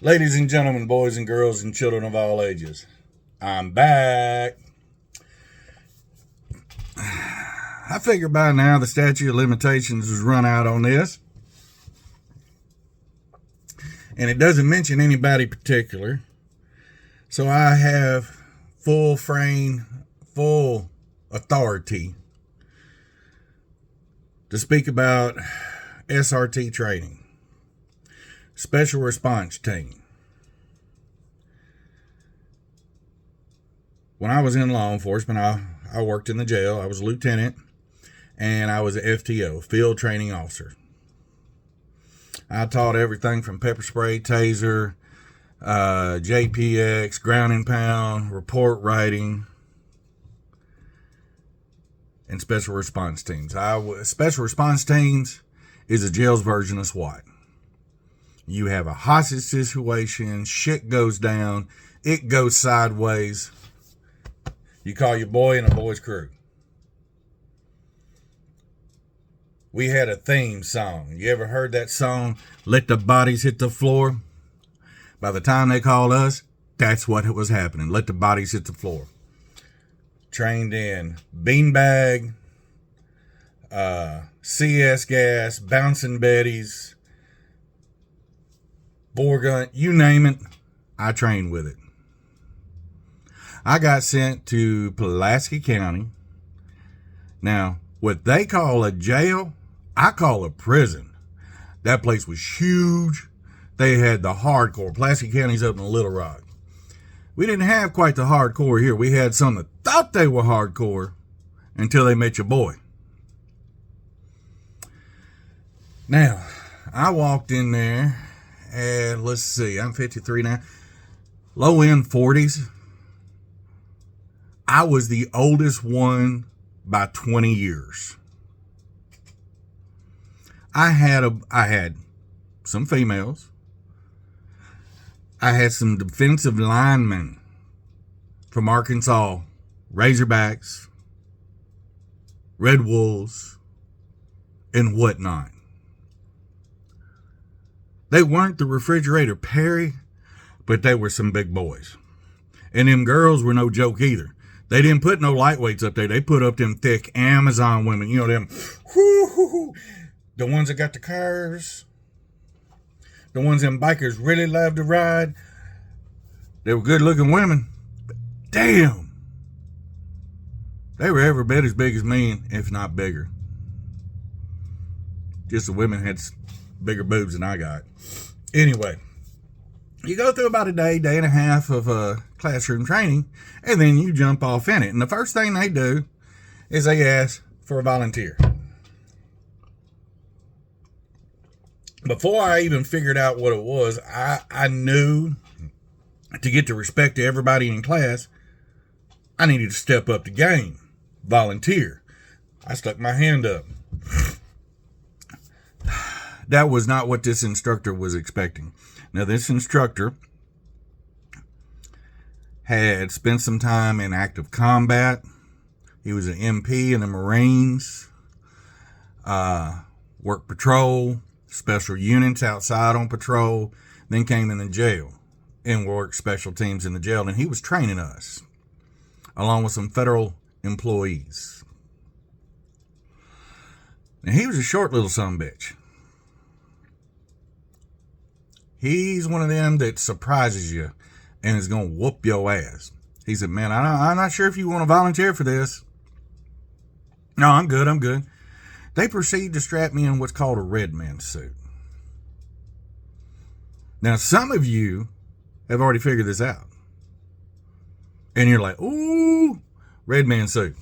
Ladies and gentlemen, boys and girls, and children of all ages, I'm back. I figure by now the statute of limitations has run out on this. And it doesn't mention anybody particular. So I have full authority to speak about SRT training, Special Response Team. When I was in law enforcement, I worked in the jail. I was a lieutenant, and I was an FTO, Field Training Officer. I taught everything from pepper spray, taser, JPX, ground and pound, report writing, and special response teams. Special response teams is a jail's version of SWAT. You have a hostage situation, shit goes down, it goes sideways. You call your boy and a boy's crew. We had a theme song. You ever heard that song, Let the Bodies Hit the Floor? By the time they called us, that's what was happening. Let the bodies hit the floor. Trained in beanbag, CS gas, bouncing betties, bore gun, you name it, I trained with it. I got sent to Pulaski County. Now, what they call a jail, I call a prison. That place was huge. They had the hardcore. Pulaski County's up in Little Rock. We didn't have quite the hardcore here. We had some that thought they were hardcore until they met your boy. Now, I walked in there, and let's see, I'm 53 now. Low end 40s. I was the oldest one by 20 years. I had some females. I had some defensive linemen from Arkansas, Razorbacks, Red Wolves, and whatnot. They weren't the refrigerator Perry, but they were some big boys. And them girls were no joke either. They didn't put no lightweights up there. They put up them thick Amazon women. You know, them, the ones that got the cars. The ones them bikers really love to ride. They were good looking women. But damn. They were every bit as big as me, if not bigger. Just the women had bigger boobs than I got. Anyway. You go through about a day and a half of classroom training, and then you jump off in it. And the first thing they do is they ask for a volunteer. Before I even figured out what it was, I knew to get the respect to everybody in class, I needed to step up the game. Volunteer. I stuck my hand up. That was not what this instructor was expecting. Now, this instructor had spent some time in active combat. He was an MP in the Marines, worked patrol, special units outside on patrol, then came in the jail and worked special teams in the jail. And he was training us, along with some federal employees. Now, he was a short little sumbitch. He's one of them that surprises you and is going to whoop your ass. He said, man, I'm not sure if you want to volunteer for this. No, I'm good. They proceed to strap me in what's called a red man suit. Now, some of you have already figured this out. And you're like, ooh, red man suit.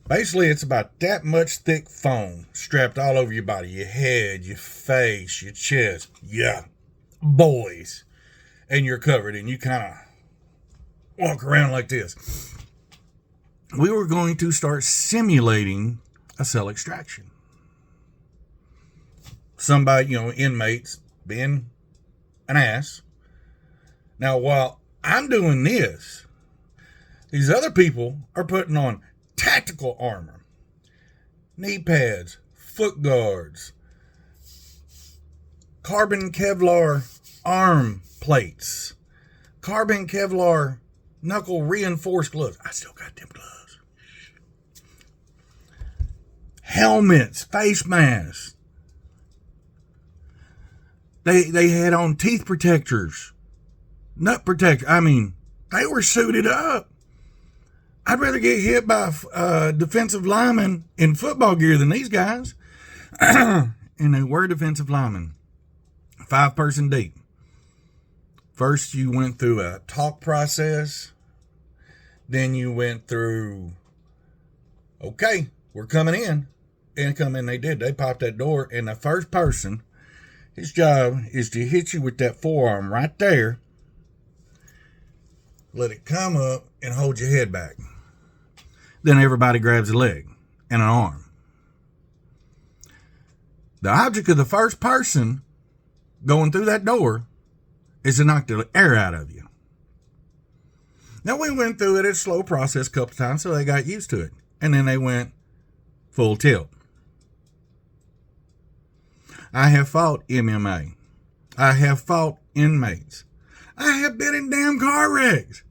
Basically, it's about that much thick foam strapped all over your body, your head, your face, your chest. Yeah, boys. And you're covered, and you kind of walk around like this. We were going to start simulating a cell extraction. Somebody, inmates being an ass. Now, while I'm doing this, these other people are putting on tactical armor, knee pads, foot guards, carbon Kevlar arm plates, carbon Kevlar knuckle reinforced gloves. I still got them gloves. Helmets, face masks. They had on teeth protectors, nut protectors. I mean, they were suited up. I'd rather get hit by a defensive lineman in football gear than these guys. And they were defensive linemen. 5-person deep. First, you went through a talk process. Then you went through, okay, we're coming in. And come in, they did. They popped that door. And the first person, his job is to hit you with that forearm right there. Let it come up and hold your head back. Then everybody grabs a leg and an arm. The object of the first person going through that door is to knock the air out of you. Now, we went through it, a slow process a couple times, so they got used to it. And then they went full tilt. I have fought MMA. I have fought inmates. I have been in damn car wrecks.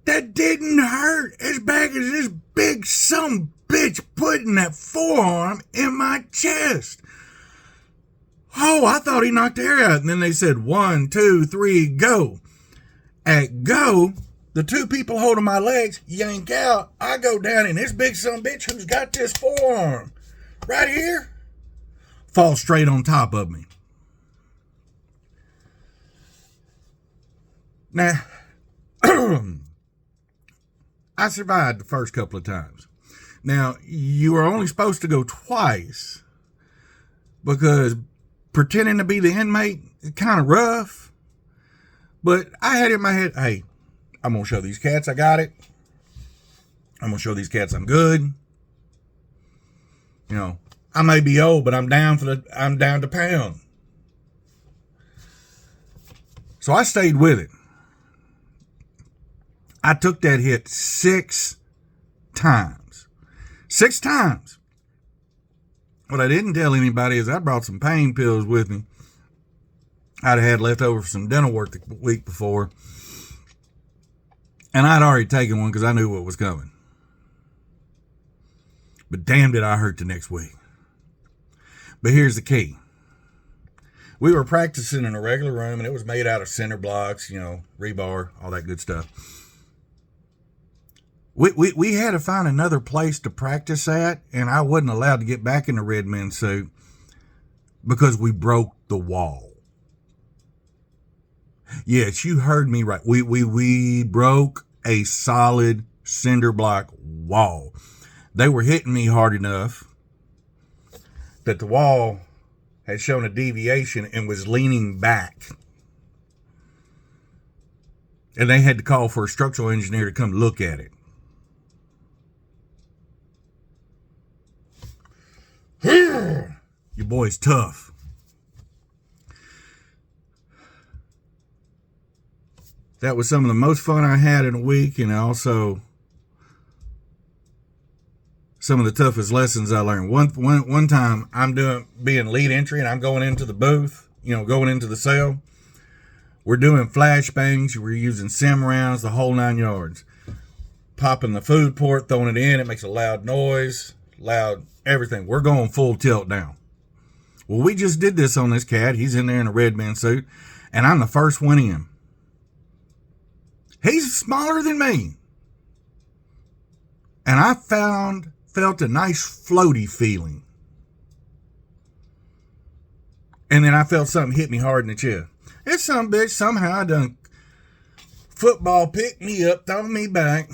That didn't hurt as bad as this big some bitch putting that forearm in my chest. Oh, I thought he knocked the air out. And then they said, 1, 2, 3, go. At go, the two people holding my legs yank out. I go down, and this big son bitch who's got this forearm right here falls straight on top of me. Now, I survived the first couple of times. Now, you were only supposed to go twice because pretending to be the inmate is kind of rough. But I had in my head, hey, I'm going to show these cats I got it. I'm going to show these cats I'm good. You know, I may be old, but I'm down to pound. So I stayed with it. I took that hit 6 times. 6 times. What I didn't tell anybody is I brought some pain pills with me. I'd had left over for some dental work the week before. And I'd already taken one because I knew what was coming. But damn did I hurt the next week. But here's the key. We were practicing in a regular room, and it was made out of cinder blocks, you know, rebar, all that good stuff. We had to find another place to practice at, and I wasn't allowed to get back in the red man suit because we broke the wall. Yes, you heard me right. We broke a solid cinder block wall. They were hitting me hard enough that the wall had shown a deviation and was leaning back. And they had to call for a structural engineer to come look at it. Your boy's tough. That was some of the most fun I had in a week, and also some of the toughest lessons I learned. One time I'm being lead entry, and I'm going into the booth, going into the cell. We're doing flashbangs. We're using sim rounds, the whole 9 yards. Popping the food port, throwing it in. It makes a loud noise, loud everything. We're going full tilt now. Well, we just did this on this cat. He's in there in a red man suit, and I'm the first one in. He's smaller than me. And I felt a nice floaty feeling. And then I felt something hit me hard in the chest. It's some bitch somehow done football picked me up, thrown me back,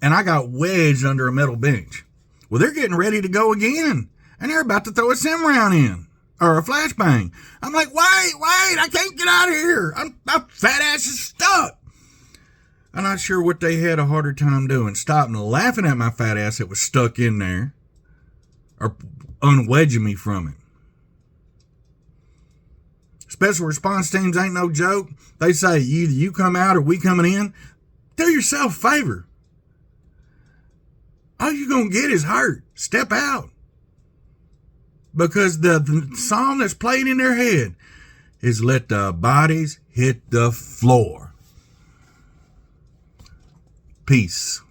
and I got wedged under a metal bench. Well, they're getting ready to go again, and they're about to throw a sim round in, or a flashbang. I'm like, wait, I can't get out of here. My fat ass is stuck. I'm not sure what they had a harder time doing, stopping laughing at my fat ass that was stuck in there, or unwedging me from it. Special response teams ain't no joke. They say either you come out or we coming in. Do yourself a favor. All you're going to get is hurt. Step out. Because the song that's played in their head is let the bodies hit the floor. Peace.